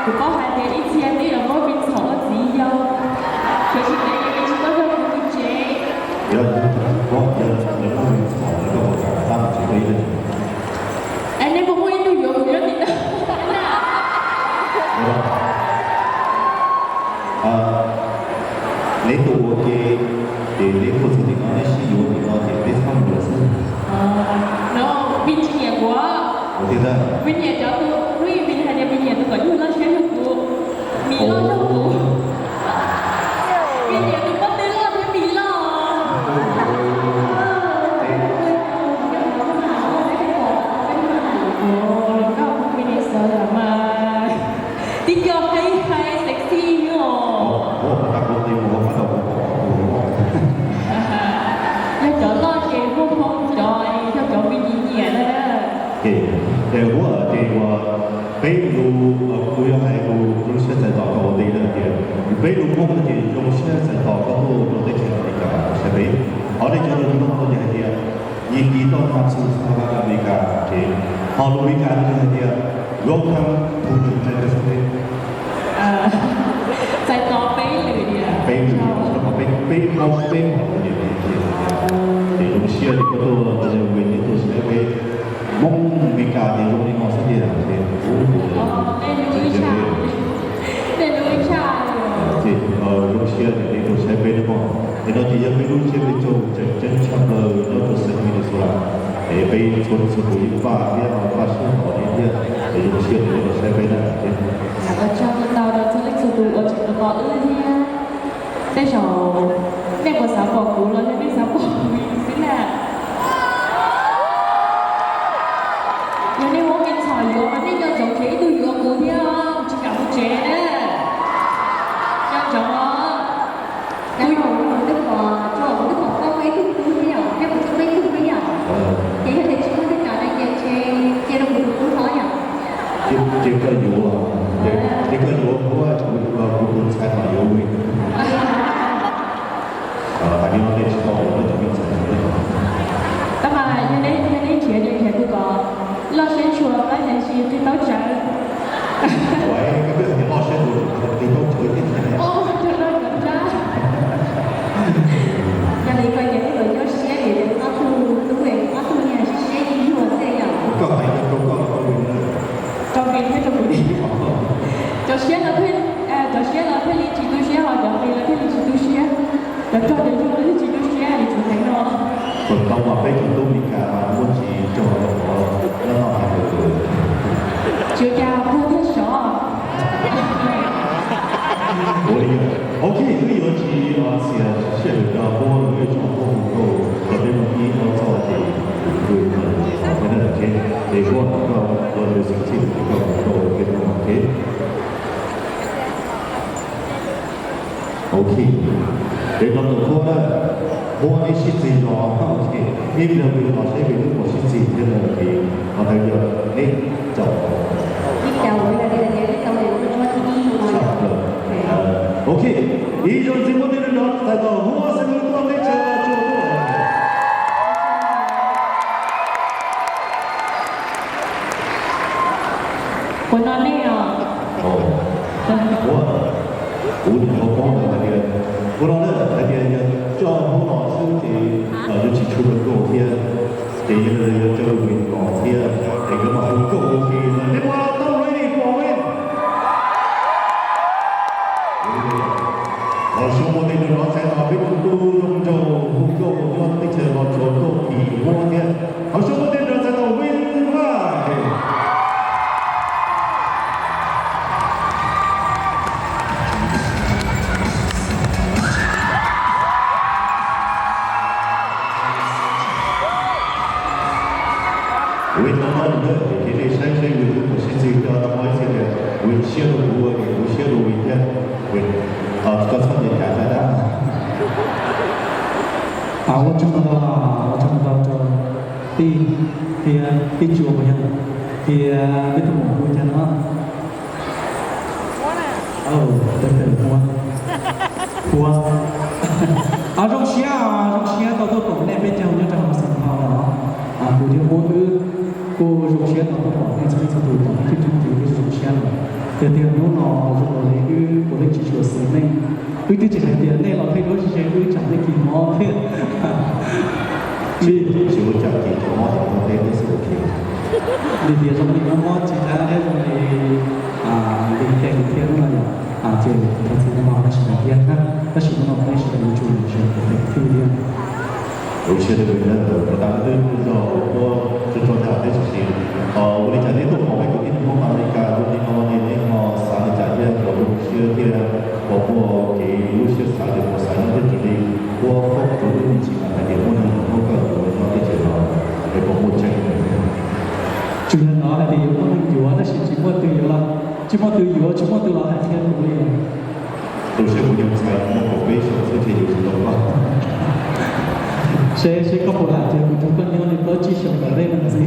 cũng có hai thế ít xem đi là mỗi bên sáu là gì đâu cho chị này cái chúng ta không có chế giờ có giờ nếu mà mình hỏi nó có một cái ta chỉ đây là anh em không có ý tôi hiểu rất là lấy tụ cái để lấy phụ nữ thì nó là sử dụng thì nó thì để không được sự nó bên chị nhà quá thì ra bên nhà cháu tôi lui bên hai bên nhà tôi có như nó sẽ được của mì lo cho của bên nhà tôi có tên là cái mì lo đi cho hay hay sexy nữa các công ty của bắt đầu cho chỗ lo chị vô không trời cho chỗ bên gì nhẹ đó thì我这个比如不要还有有些在到高地的点，比如我们这种些在到高度都得去那个设备，好的就是你们好的点，一到他是他那个点，好路边那个点，我看不准这个设备。在高飞里面。飞，飞好的点，这种些的高度这个位置都是那个。蒙米卡的用的我是这样的，lên núi xa thì lúc xưa thì đi tôi sẽ về đó thì nó chỉ là lúc xưa về chỗ chân chậm rồi nó tôi sẽ đi được rồi để về chỗ sự cố gắng và cái họ phát sinh họ đi kia thì lúc xưa thì tôi sẽ về đó ở trong tàu đó tôi lịch sử tụ ở trong đó ư nha bây giờ đem của sáu bỏ cũ rồi nên sáu bỏ cũ thế nào giờ này muốn mình sỏi vô mà nên cho cháu thấy tôi vô cũ theo chỉ cả một chế đấy cho cháu tôi đức họ có mấy thứ với nhau em một mấy thứ với nhau chỉ có thể chúng ta cả đây chơi đồng hồ cũng khó nhỉ chỉ có dụ chỉ có dụ của cũng sai mà dụ mình tại vì nó để cho nó cho mình sai các bạn như đấy chuyện thì tôi có lo xem chùa cái này gì thì tao trả vậy cái việc thì lo xem chùa thì tôi chửi cái này ô cho nó cảm giác nhà này coi những người cho xe để nó thu đúng rồi nó thu nhà xe đi luôn thế nhỉ có phải là không có cho mình hay cho mình cho xe là thuê cho xe là thuê chỉ tôi xe hoặc cho mình là thuê chỉ tôi xe cho để cho nó chỉ tôi xe thì chủ thành nó còn tao mà bây giờ tôi bị cả mà muốn chỉ cho nó làm được chưa cha mua hết sợ OK，所以有其是个波有一种波够，特别容易要造的，我们的天，美国我的经济够给我们给。OK，你講到波咧，波啲設置咗，OK，呢邊會話呢邊都冇設置嘅問題，我睇咗，就。đi chào với là đây là cái câu này của tôi đi OK，以上節目的內容大家好，我是你們的主播。我那里啊。我年我講嘅係嘅，我講咧係嘅，將好耐先至要接觸到嗰啲，第二咧就會講啲，係咁啊，好高嘅，你話都 ready for it？我想我哋嘅老細話俾我都用咗好多我哋嘅我做到比我嘅，我想我哋老細都 win 啦。为他们的这些山水为我是这个我这个为写了我的我写了为的为这个的大家的我这么到这第九个人，第没怎么回家了。trong xe tao tôi cũng này bên trong những trong sản phẩm đó cô thì cô dùng xe tao tôi bỏ này sẽ tụi tao cái chương trình dùng xe tiền tiền nó rồi cái của cái chỉ số sớm này cái chỉ là tiền này là thay đổi chỉ là cái chẳng để kỳ mò thế vì chỉ có chẳng chỉ cho nó thì nó thấy cái sự kiện vì tiền trong cái mò chỉ là cái trong cái cái tiền tiền nó là chỉ thật sự mà nó chỉ là tiền ha nó chỉ nó phải chỉ là một chút chỉ là cái tiền有些的人我当时就我就做这样的事情，我的家里都好，我今天我买了一个，我今天我那天我三个家庭，我有些的我给有些啥的我三个的这里，我做的事情啊，那我能我个我那个钱啊，那个我挣。主人nói là điều không nhiều đó là chỉ một từ là chỉ một từ nhiều chỉ một từ là hai thiên của mình 都是我用菜，我非常之前有什么话。sẽ có một lần thì chúng con nhớ đến có chỉ sống ở đây làm gì